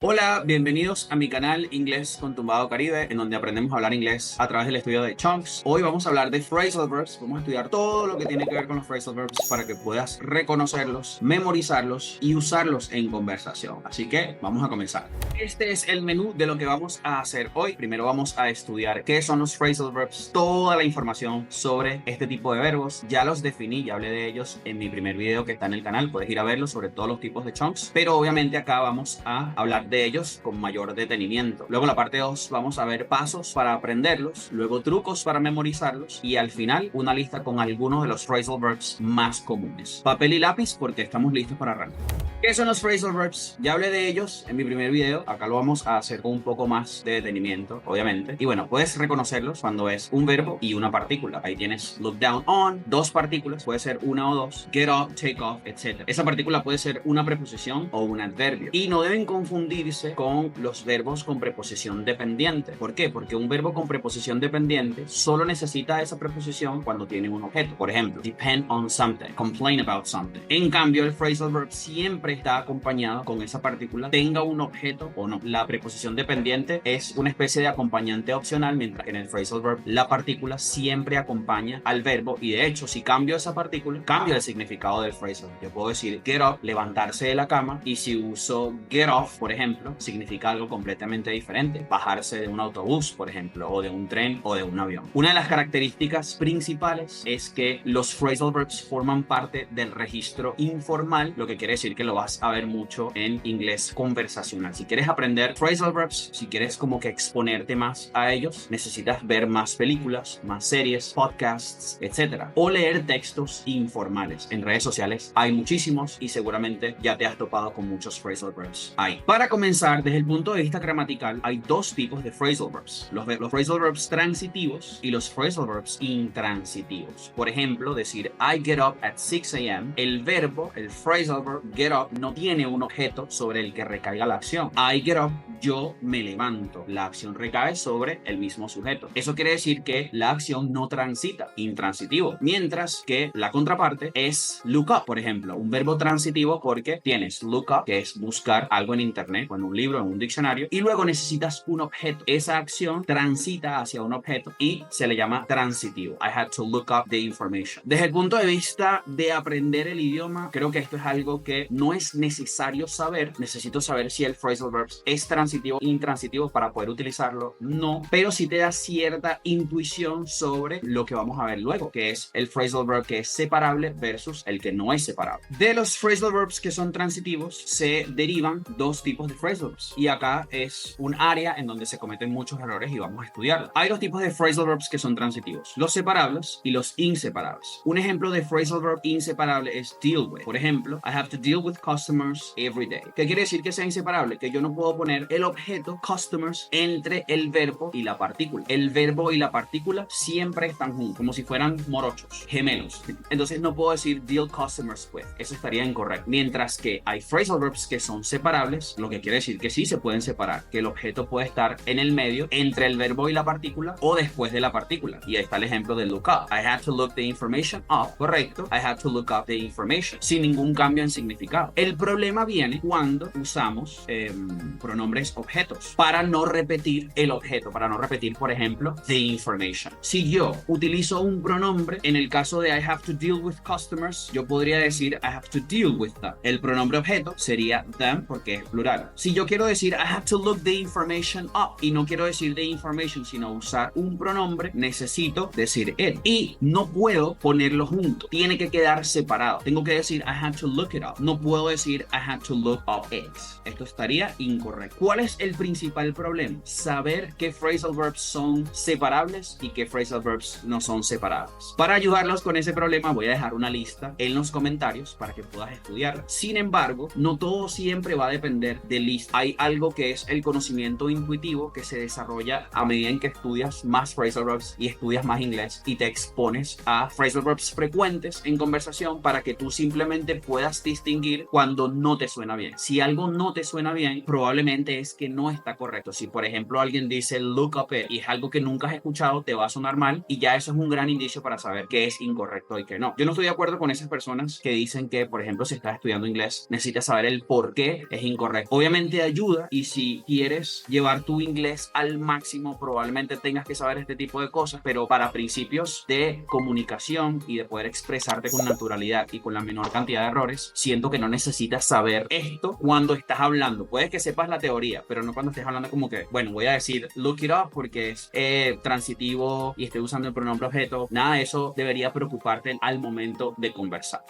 Hola, bienvenidos a mi canal Inglés con Tumbado Caribe, en donde aprendemos a hablar inglés a través del estudio de chunks. Hoy vamos a hablar de phrasal verbs, vamos a estudiar todo lo que tiene que ver con los phrasal verbs para que puedas reconocerlos, memorizarlos y usarlos en conversación. Así que vamos a comenzar. Este es el menú de lo que vamos a hacer hoy. Primero vamos a estudiar qué son los phrasal verbs, toda la información sobre este tipo de verbos. Ya los definí, ya hablé de ellos en mi primer video que está en el canal, puedes ir a verlo sobre todos los tipos de chunks, pero obviamente acá vamos a hablar de ellos con mayor detenimiento. Luego en la parte 2 vamos a ver pasos para aprenderlos, luego trucos para memorizarlos y al final una lista con algunos de los phrasal verbs más comunes. Papel y lápiz porque estamos listos para arrancar. ¿Qué son los phrasal verbs? Ya hablé de ellos en mi primer video, acá lo vamos a hacer con un poco más de detenimiento, obviamente. Y bueno, puedes reconocerlos cuando es un verbo y una partícula. Ahí tienes look down on, dos partículas, puede ser una o dos, get up, take off, etc. Esa partícula puede ser una preposición o un adverbio. Y no deben confundirse con los verbos con preposición dependiente. ¿Por qué? Porque un verbo con preposición dependiente solo necesita esa preposición cuando tiene un objeto. Por ejemplo, depend on something, complain about something. En cambio, el phrasal verb siempre está acompañado con esa partícula, tenga un objeto o no. La preposición dependiente es una especie de acompañante opcional, mientras que en el phrasal verb la partícula siempre acompaña al verbo y de hecho si cambio esa partícula, cambio el significado del phrasal. Yo puedo decir get up, levantarse de la cama, y si uso get off, por ejemplo, significa algo completamente diferente, bajarse de un autobús, por ejemplo, o de un tren o de un avión. Una de las características principales es que los phrasal verbs forman parte del registro informal, lo que quiere decir que lo vas a ver mucho en inglés conversacional. Si quieres aprender phrasal verbs, si quieres como que exponerte más a ellos, necesitas ver más películas, más series, podcasts, etcétera, o leer textos informales. En redes sociales hay muchísimos y seguramente ya te has topado con muchos phrasal verbs ahí. Para comenzar, desde el punto de vista gramatical, hay dos tipos de phrasal verbs: los phrasal verbs transitivos y los phrasal verbs intransitivos. Por ejemplo, decir I get up at 6 a.m. El verbo, el phrasal verb get up, no tiene un objeto sobre el que recaiga la acción. I get up, yo me levanto. La acción recae sobre el mismo sujeto. Eso quiere decir que la acción no transita, intransitivo. Mientras que la contraparte es look up, por ejemplo, un verbo transitivo porque tienes look up, que es buscar algo en internet o en un libro, en un diccionario, y luego necesitas un objeto. Esa acción transita hacia un objeto y se le llama transitivo. I had to look up the information. Desde el punto de vista de aprender el idioma, creo que esto es algo que no es necesario saber. Necesito saber si el phrasal verb es transitivo o intransitivo para poder utilizarlo. No, pero sí te da cierta intuición sobre lo que vamos a ver luego, que es el phrasal verb que es separable versus el que no es separable. De los phrasal verbs que son transitivos se derivan dos tipos de phrasal verbs y acá es un área en donde se cometen muchos errores y vamos a estudiarlo. Hay dos tipos de phrasal verbs que son transitivos: los separables y los inseparables. Un ejemplo de phrasal verb inseparable es deal with. Por ejemplo, I have to deal with customers every day. ¿Qué quiere decir que sea inseparable? Que yo no puedo poner el objeto customers entre el verbo y la partícula. El verbo y la partícula siempre están juntos, como si fueran morochos, gemelos. Entonces no puedo decir deal customers with. Eso estaría incorrecto. Mientras que hay phrasal verbs que son separables, lo que quiere decir que sí se pueden separar, que el objeto puede estar en el medio entre el verbo y la partícula o después de la partícula. Y ahí está el ejemplo del look up. I had to look the information up. Correcto. I had to look up the information. Sin ningún cambio en significado. El problema viene cuando usamos pronombres objetos para no repetir el objeto, para no repetir, por ejemplo, the information. Si yo utilizo un pronombre, en el caso de I have to deal with customers, yo podría decir I have to deal with them. El pronombre objeto sería them porque es plural. Si yo quiero decir I have to look the information up y no quiero decir the information sino usar un pronombre, necesito decir it y no puedo ponerlo junto, tiene que quedar separado. Tengo que decir I had to look it up, no puedo decir I had to look up it. Esto estaría incorrecto. ¿Cuál es el principal problema? Saber qué phrasal verbs son separables y qué phrasal verbs no son separables. Para ayudarlos con ese problema voy a dejar una lista en los comentarios para que puedas estudiarla. Sin embargo, no todo siempre va a depender de lista. Hay algo que es el conocimiento intuitivo que se desarrolla a medida en que estudias más phrasal verbs y estudias más inglés y te expones a phrasal verbs frecuentes en conversación para que tú simplemente puedas distinguir cuando no te suena bien. Si algo no te suena bien, probablemente es que no está correcto. Si por ejemplo alguien dice look up it y es algo que nunca has escuchado, te va a sonar mal y ya eso es un gran indicio para saber qué es incorrecto y qué no. Yo no estoy de acuerdo con esas personas que dicen que, por ejemplo, si estás estudiando inglés, necesitas saber el por qué es incorrecto. Obviamente ayuda, y si quieres llevar tu inglés al máximo, probablemente tengas que saber este tipo de cosas, pero para principios de comunicación y de poder expresarte con naturalidad y con la menor cantidad de errores, siento que no necesitas saber esto cuando estás hablando. Puedes que sepas la teoría, pero no cuando estés hablando como que, bueno, voy a decir look it up porque es transitivo y estoy usando el pronombre objeto. Nada de eso debería preocuparte al momento de conversar.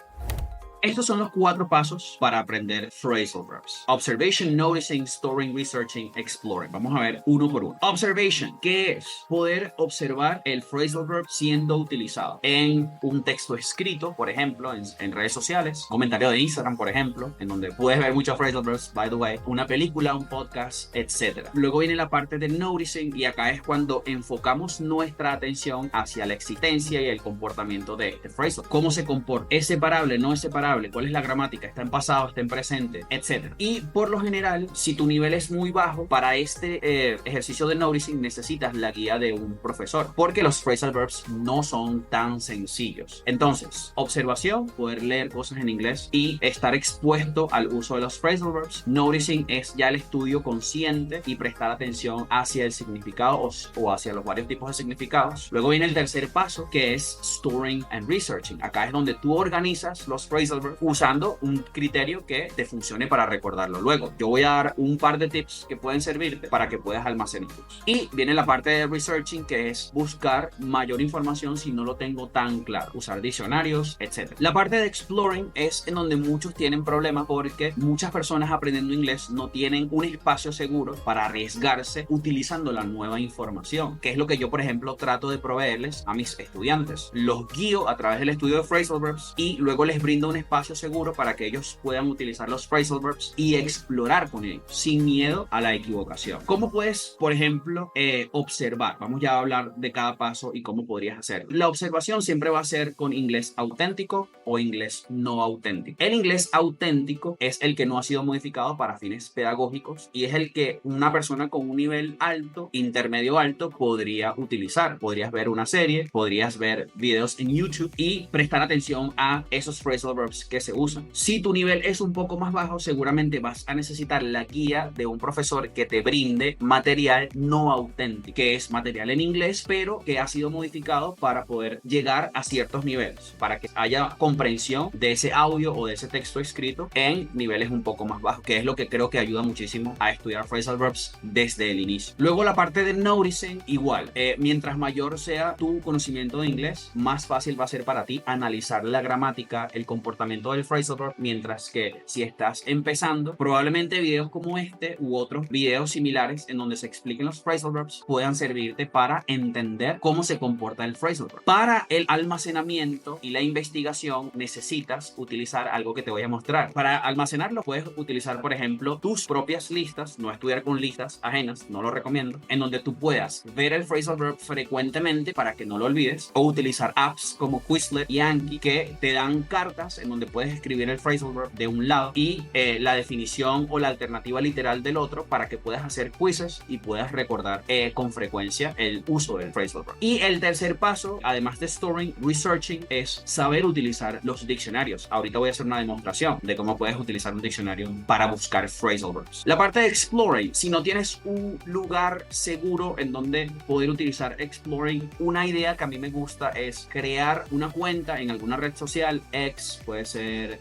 Estos son los 4 pasos para aprender phrasal verbs. Observation, noticing, storing, researching, exploring. Vamos a ver uno por uno. Observation, ¿qué es? Poder observar el phrasal verb siendo utilizado en un texto escrito, por ejemplo, en redes sociales, comentario de Instagram, por ejemplo, en donde puedes ver muchos phrasal verbs, by the way, una película, un podcast, etc. Luego viene la parte de noticing, y acá es cuando enfocamos nuestra atención hacia la existencia y el comportamiento de este phrasal. ¿Cómo se comporta? ¿Es separable? ¿No es separable? ¿Cuál es la gramática? ¿Está en pasado? ¿Está en presente? Etcétera. Y por lo general, si tu nivel es muy bajo, para este ejercicio de noticing necesitas la guía de un profesor, porque los phrasal verbs no son tan sencillos. Entonces, observación, poder leer cosas en inglés y estar expuesto al uso de los phrasal verbs. Noticing es ya el estudio consciente y prestar atención hacia el significado o hacia los varios tipos de significados. Luego viene el tercer paso, que es storing and researching. Acá es donde tú organizas los phrasal verbs usando un criterio que te funcione para recordarlo luego. Yo voy a dar un par de tips que pueden servirte para que puedas almacenarlos. Y viene la parte de researching, que es buscar mayor información si no lo tengo tan claro, usar diccionarios, etc. La parte de exploring es en donde muchos tienen problemas, porque muchas personas aprendiendo inglés no tienen un espacio seguro para arriesgarse utilizando la nueva información, que es lo que yo, por ejemplo, trato de proveerles a mis estudiantes. Los guío a través del estudio de phrasal verbs y luego les brindo un espacio seguro para que ellos puedan utilizar los phrasal verbs y explorar con ellos sin miedo a la equivocación. ¿Cómo puedes, por ejemplo, observar? Vamos ya a hablar de cada paso y cómo podrías hacerlo. La observación siempre va a ser con inglés auténtico o inglés no auténtico. El inglés auténtico es el que no ha sido modificado para fines pedagógicos y es el que una persona con un nivel alto, intermedio alto, podría utilizar. Podrías ver una serie, podrías ver videos en YouTube y prestar atención a esos phrasal verbs que se usan. Si tu nivel es un poco más bajo, seguramente vas a necesitar la guía de un profesor que te brinde material no auténtico, que es material en inglés, pero que ha sido modificado para poder llegar a ciertos niveles, para que haya comprensión de ese audio o de ese texto escrito en niveles un poco más bajos, que es lo que creo que ayuda muchísimo a estudiar phrasal verbs desde el inicio. Luego la parte de noticing, igual. Mientras mayor sea tu conocimiento de inglés, más fácil va a ser para ti analizar la gramática, el comportamiento del phrasal verb, mientras que si estás empezando, probablemente videos como este u otros videos similares en donde se expliquen los phrasal verbs puedan servirte para entender cómo se comporta el phrasal verb. Para el almacenamiento y la investigación necesitas utilizar algo que te voy a mostrar. Para almacenarlo puedes utilizar, por ejemplo, tus propias listas, no estudiar con listas ajenas, no lo recomiendo, en donde tú puedas ver el phrasal verb frecuentemente para que no lo olvides, o utilizar apps como Quizlet y Anki que te dan cartas en donde puedes escribir el phrasal verb de un lado y la definición o la alternativa literal del otro, para que puedas hacer quizzes y puedas recordar con frecuencia el uso del phrasal verb. Y el tercer paso, además de storing, researching, es saber utilizar los diccionarios. Ahorita voy a hacer una demostración de cómo puedes utilizar un diccionario para buscar phrasal verbs. La parte de exploring, si no tienes un lugar seguro en donde poder utilizar exploring, una idea que a mí me gusta es crear una cuenta en alguna red social, X, puede ser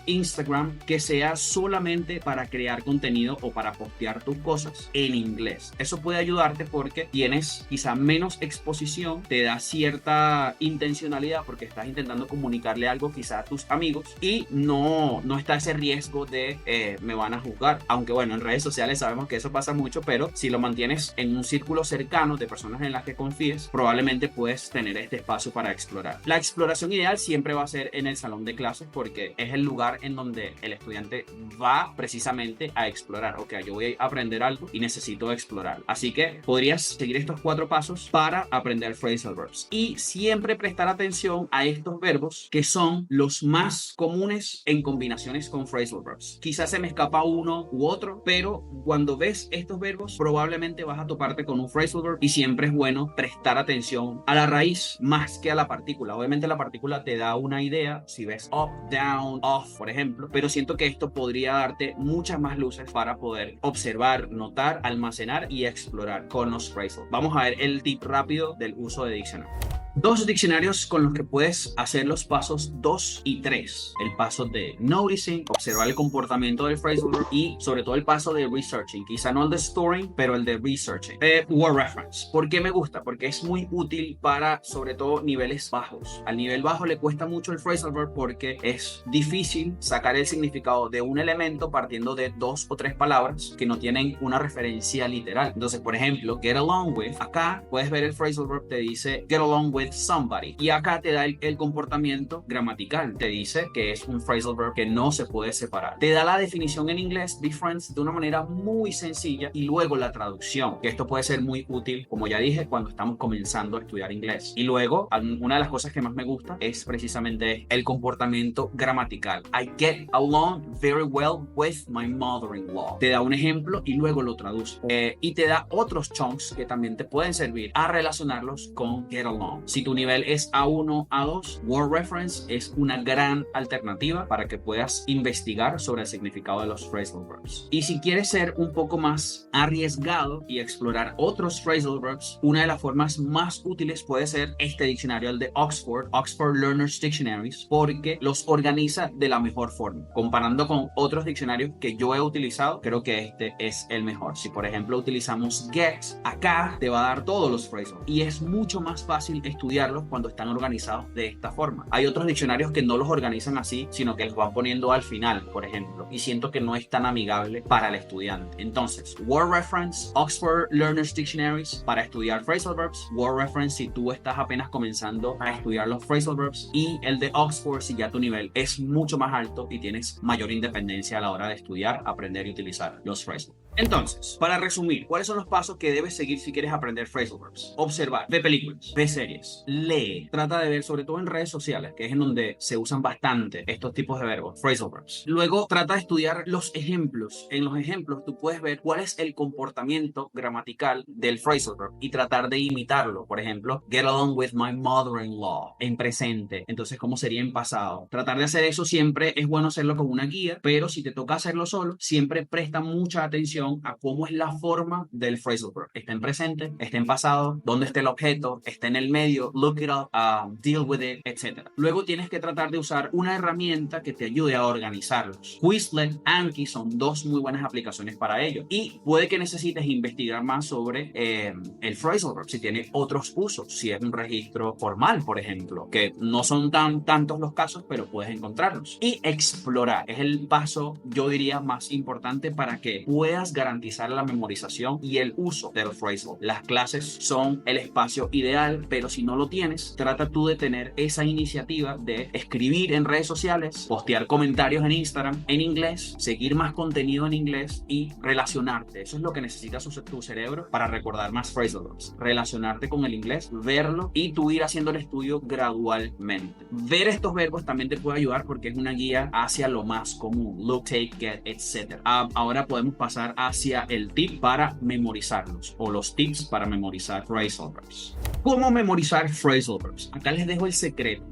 Instagram, que sea solamente para crear contenido o para postear tus cosas en inglés. Eso puede ayudarte porque tienes quizá menos exposición, te da cierta intencionalidad porque estás intentando comunicarle algo quizá a tus amigos y no está ese riesgo de me van a juzgar. Aunque bueno, en redes sociales sabemos que eso pasa mucho, pero si lo mantienes en un círculo cercano de personas en las que confíes, probablemente puedes tener este espacio para explorar. La exploración ideal siempre va a ser en el salón de clase, pasos porque es el lugar en donde el estudiante va precisamente a explorar. Ok, yo voy a aprender algo y necesito explorar. Así que podrías seguir estos 4 pasos para aprender phrasal verbs. Y siempre prestar atención a estos verbos que son los más comunes en combinaciones con phrasal verbs. Quizás se me escapa uno u otro, pero cuando ves estos verbos probablemente vas a toparte con un phrasal verb y siempre es bueno prestar atención a la raíz más que a la partícula. Obviamente la partícula te da una idea si ves up, down, off, por ejemplo, pero siento que esto podría darte muchas más luces para poder observar, notar, almacenar y explorar con los phrasal. Vamos a ver el tip rápido del uso de diccionario. 2 diccionarios con los que puedes hacer los pasos 2 y 3. El paso de noticing, observar el comportamiento del phrasal verb, y sobre todo el paso de researching. Quizá no el de storing, pero el de researching. Word reference. ¿Por qué me gusta? Porque es muy útil para sobre todo niveles bajos. Al nivel bajo le cuesta mucho el phrasal verb porque es difícil sacar el significado de un elemento partiendo de 2 o 3 palabras que no tienen una referencia literal. Entonces, por ejemplo, get along with. Acá puedes ver el phrasal verb, te dice get along with somebody, y acá te da el comportamiento gramatical, te dice que es un phrasal verb que no se puede separar, te da la definición en inglés be friends de una manera muy sencilla y luego la traducción, que esto puede ser muy útil, como ya dije, cuando estamos comenzando a estudiar inglés. Y luego una de las cosas que más me gusta es precisamente el comportamiento gramatical. I get along very well with my mother-in-law. Te da un ejemplo y luego lo traduce, y te da otros chunks que también te pueden servir a relacionarlos con get along. Si tu nivel es A1, A2, Word Reference es una gran alternativa para que puedas investigar sobre el significado de los phrasal verbs. Y si quieres ser un poco más arriesgado y explorar otros phrasal verbs, una de las formas más útiles puede ser este diccionario, el de Oxford Learners Dictionaries, porque los organiza de la mejor forma. Comparando con otros diccionarios que yo he utilizado, creo que este es el mejor. Si por ejemplo utilizamos get, acá te va a dar todos los phrasal y es mucho más fácil estudiarlos cuando están organizados de esta forma. Hay otros diccionarios que no los organizan así, sino que los van poniendo al final, por ejemplo, y siento que no es tan amigable para el estudiante. Entonces, Word Reference, Oxford Learners Dictionaries para estudiar phrasal verbs, Word Reference si tú estás apenas comenzando a estudiar los phrasal verbs, y el de Oxford si ya tu nivel es mucho más alto y tienes mayor independencia a la hora de estudiar, aprender y utilizar los phrasal. Entonces, para resumir, ¿cuáles son los pasos que debes seguir si quieres aprender phrasal verbs? Observar, ve películas, ve series, lee, trata de ver, sobre todo en redes sociales, que es en donde se usan bastante estos tipos de verbos, phrasal verbs. Luego, trata de estudiar los ejemplos. En los ejemplos tú puedes ver cuál es el comportamiento gramatical del phrasal verb y tratar de imitarlo. Por ejemplo, get along with my mother-in-law, en presente. Entonces, ¿cómo sería en pasado? Tratar de hacer eso siempre es bueno hacerlo con una guía, pero si te toca hacerlo solo, siempre presta mucha atención a cómo es la forma del phrasal verb. Está en presente, está en pasado, dónde está el objeto, está en el medio, look it up, deal with it, etc. Luego tienes que tratar de usar una herramienta que te ayude a organizarlos. Quizlet, Anki son 2 muy buenas aplicaciones para ello. Y puede que necesites investigar más sobre el phrasal verb, si tiene otros usos, si es un registro formal, por ejemplo, que no son tantos los casos, pero puedes encontrarlos. Y explorar es el paso, yo diría, más importante para que puedas garantizar la memorización y el uso del phrasal. Las clases son el espacio ideal, pero si no lo tienes, trata tú de tener esa iniciativa de escribir en redes sociales, postear comentarios en Instagram en inglés, seguir más contenido en inglés y relacionarte. Eso es lo que necesita tu cerebro para recordar más phrasal verbs. Relacionarte con el inglés, verlo y tú ir haciendo el estudio gradualmente. Ver estos verbos también te puede ayudar porque es una guía hacia lo más común. Look, take, get, etc. Ahora podemos pasar hacia el tip para memorizarlos o los tips para memorizar phrasal verbs. ¿Cómo memorizar phrasal verbs? Acá les dejo el secreto.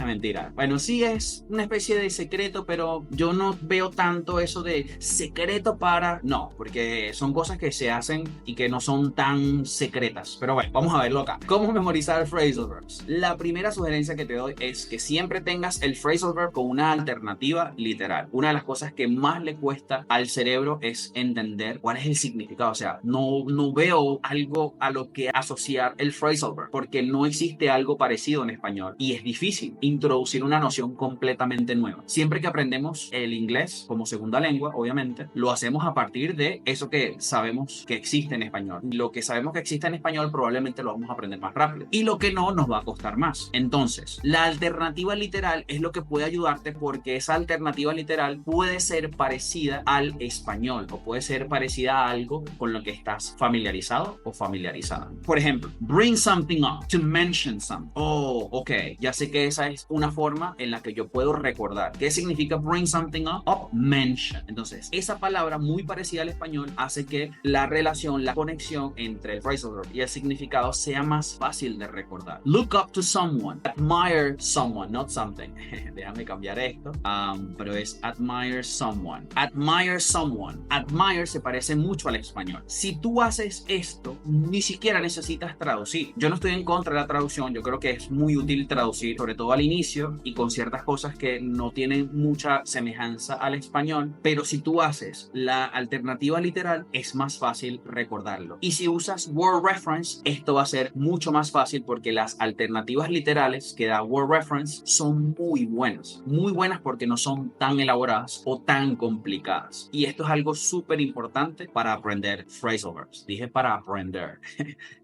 Mentira. Bueno, sí es una especie de secreto, pero yo no veo tanto eso de secreto para... No, porque son cosas que se hacen y que no son tan secretas. Pero bueno, vamos a verlo acá. ¿Cómo memorizar phrasal verbs? La primera sugerencia que te doy es que siempre tengas el phrasal verb con una alternativa literal. Una de las cosas que más le cuesta al cerebro es entender aprender cuál es el significado. O sea, no veo algo a lo que asociar el phrasal verb, porque no existe algo parecido en español y es difícil introducir una noción completamente nueva. Siempre que aprendemos el inglés como segunda lengua, obviamente, lo hacemos a partir de eso que sabemos que existe en español. Lo que sabemos que existe en español probablemente lo vamos a aprender más rápido y lo que no nos va a costar más. Entonces, la alternativa literal es lo que puede ayudarte, porque esa alternativa literal puede ser parecida al español o puede ser parecida a algo con lo que estás familiarizado o familiarizada. Por ejemplo, bring something up, to mention something. Oh, ok, ya sé que esa es una forma en la que yo puedo recordar. ¿Qué significa bring something up? Up, mention. Entonces, esa palabra muy parecida al español hace que la relación, la conexión entre el phrasal verb y el significado sea más fácil de recordar. Look up to someone, admire someone, not something. Déjame cambiar esto, pero es admire someone. Admire someone. Admire se parece mucho al español. Si tú haces esto, ni siquiera necesitas traducir. Yo no estoy en contra de la traducción, yo creo que es muy útil traducir, sobre todo al inicio y con ciertas cosas que no tienen mucha semejanza al español, pero si tú haces la alternativa literal, es más fácil recordarlo. Y si usas word reference, esto va a ser mucho más fácil, porque las alternativas literales que da word reference son muy buenas porque no son tan elaboradas o tan complicadas. Y esto es algo súper importante para aprender phrasal verbs. Dije para aprender.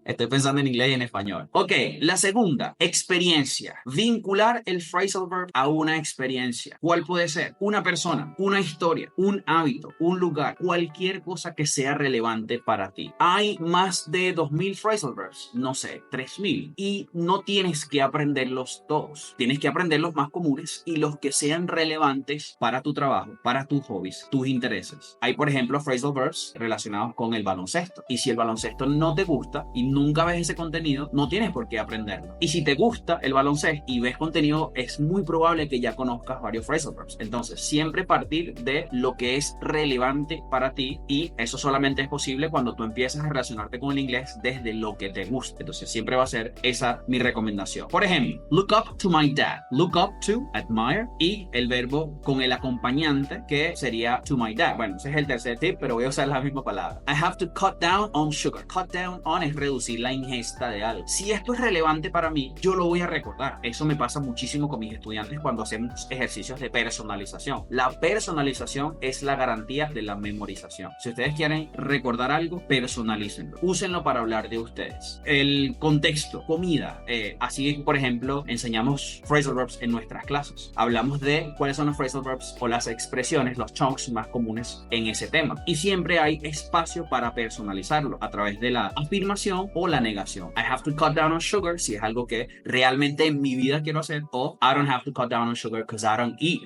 Estoy pensando en inglés y en español. Ok, la segunda, experiencia. Vincular el phrasal verb a una experiencia. ¿Cuál puede ser? Una persona, una historia, un hábito, un lugar, cualquier cosa que sea relevante para ti. Hay más de 2000 phrasal verbs, no sé, 3000. Y no tienes que aprenderlos todos. Tienes que aprender los más comunes y los que sean relevantes para tu trabajo, para tus hobbies, tus intereses. Hay, por ejemplo, phrasal verbs relacionados con el baloncesto. Y si el baloncesto no te gusta y nunca ves ese contenido, no tienes por qué aprenderlo. Y si te gusta el baloncesto y ves contenido, es muy probable que ya conozcas varios phrasal verbs. Entonces, siempre partir de lo que es relevante para ti, y eso solamente es posible cuando tú empiezas a relacionarte con el inglés desde lo que te gusta. Entonces, siempre va a ser esa mi recomendación. Por ejemplo, look up to my dad. Look up to, admire, y el verbo con el acompañante que sería to my dad. Bueno, ese es el tercer tip, pero voy a usar la misma palabra. I have to cut down on sugar. Cut down on es reducir la ingesta de algo. Si esto es relevante para mí, yo lo voy a recordar. Eso me pasa muchísimo con mis estudiantes cuando hacemos ejercicios de personalización. La personalización es la garantía de la memorización. Si ustedes quieren recordar algo, personalícenlo. Úsenlo para hablar de ustedes. El contexto, comida. Así, por ejemplo, enseñamos phrasal verbs en nuestras clases. Hablamos de cuáles son los phrasal verbs o las expresiones, los chunks más comunes en ese tema. Y siempre hay espacio para personalizarlo a través de la afirmación o la negación. I have to cut down on sugar si es algo que realmente en mi vida quiero hacer, o I don't have to cut down on sugar because I don't eat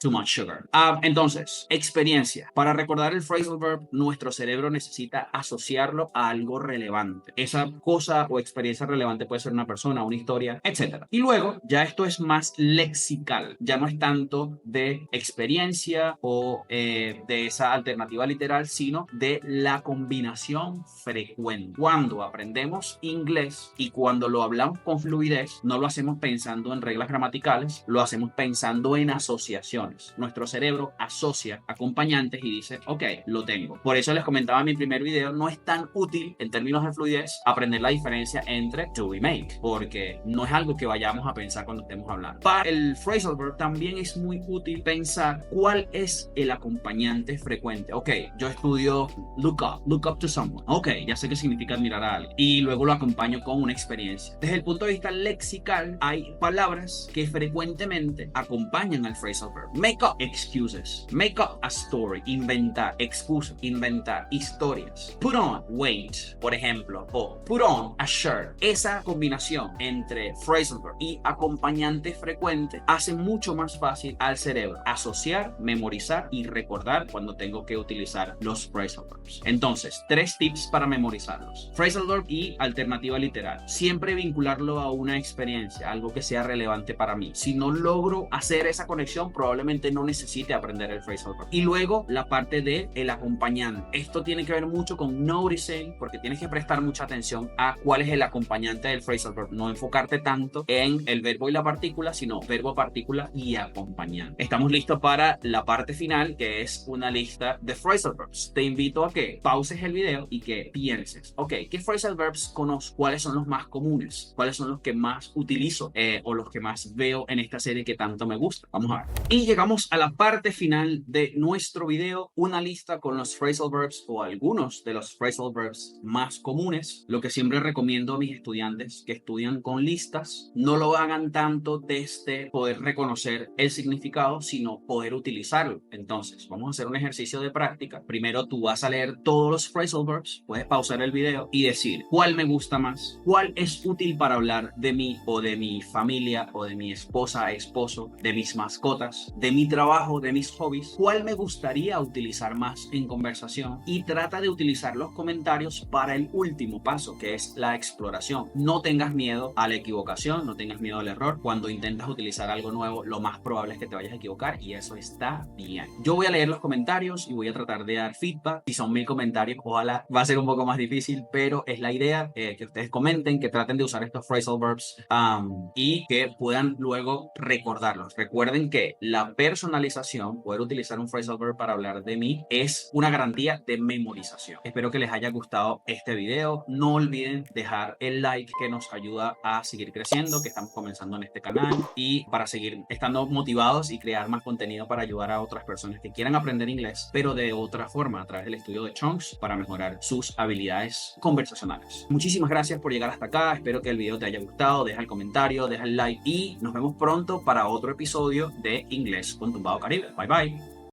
too much sugar. Entonces, experiencia. Para recordar el phrasal verb, nuestro cerebro necesita asociarlo a algo relevante. Esa cosa o experiencia relevante puede ser una persona, una historia, etc. Y luego, ya esto es más lexical. Ya no es tanto de experiencia o de esa alternativa literal, sino de la combinación frecuente. Cuando aprendemos inglés y cuando lo hablamos con fluidez, no lo hacemos pensando en reglas gramaticales, lo hacemos pensando en asociaciones. Nuestro cerebro asocia acompañantes y dice, ok, lo tengo. Por eso les comentaba en mi primer video, no es tan útil en términos de fluidez aprender la diferencia entre do y make, porque no es algo que vayamos a pensar cuando estemos hablando. Para el phrasal verb también es muy útil pensar cuál es el acompañante frecuente. Ok, yo estudio look up to someone. Ok, ya sé qué significa admirar a alguien. Y luego lo acompaño con una experiencia. Desde el punto de vista lexical, hay palabras que frecuentemente acompañan al phrasal verb. Make up excuses. Make up a story. Inventar excusas. Inventar historias. Put on weight, por ejemplo. O put on a shirt. Esa combinación entre phrasal verb y acompañante frecuente hace mucho más fácil al cerebro asociar, memorizar y recordar cuando tengo que utilizar los phrasal verbs. Entonces, 3 tips para memorizarlos. Phrasal verb y alternativa literal. Siempre vincularlo a una experiencia, algo que sea relevante para mí. Si no logro hacer esa conexión, probablemente no necesite aprender el phrasal verb. Y luego la parte de el acompañante. Esto tiene que ver mucho con noticing, porque tienes que prestar mucha atención a cuál es el acompañante del phrasal verb. No enfocarte tanto en el verbo y la partícula, sino verbo, partícula y acompañante. Estamos listos para la parte final, que es una lista de phrases phrasal verbs. Te invito a que pauses el video y que pienses, ok, ¿qué phrasal verbs conozco? ¿Cuáles son los más comunes? ¿Cuáles son los que más utilizo o los que más veo en esta serie que tanto me gusta? Vamos a ver. Y llegamos a la parte final de nuestro video, una lista con los phrasal verbs o algunos de los phrasal verbs más comunes. Lo que siempre recomiendo a mis estudiantes que estudian con listas, no lo hagan tanto desde poder reconocer el significado, sino poder utilizarlo. Entonces, vamos a hacer un ejercicio de práctica. Primero tú vas a leer todos los phrasal verbs, puedes pausar el video y decir cuál me gusta más, cuál es útil para hablar de mí o de mi familia o de mi esposa, esposo, de mis mascotas, de mi trabajo, de mis hobbies, cuál me gustaría utilizar más en conversación, y trata de utilizar los comentarios para el último paso, que es la exploración. No tengas miedo a la equivocación, no tengas miedo al error. Cuando intentas utilizar algo nuevo, lo más probable es que te vayas a equivocar y eso está bien. Yo voy a leer los comentarios y voy a tratar de dar feedback. Si son 1000 comentarios, ojalá, va a ser un poco más difícil, pero es la idea, que ustedes comenten, que traten de usar estos phrasal verbs y que puedan luego recordarlos. Recuerden que la personalización, poder utilizar un phrasal verb para hablar de mí, es una garantía de memorización. Espero que les haya gustado este video. No olviden dejar el like, que nos ayuda a seguir creciendo, que estamos comenzando en este canal, y para seguir estando motivados y crear más contenido para ayudar a otras personas que quieran aprender inglés, pero de otra forma, a través del estudio de Chunks, para mejorar sus habilidades conversacionales. Muchísimas gracias por llegar hasta acá. Espero que el video te haya gustado. Deja el comentario, deja el like y nos vemos pronto para otro episodio de Inglés con Tumbado Caribe. Bye bye.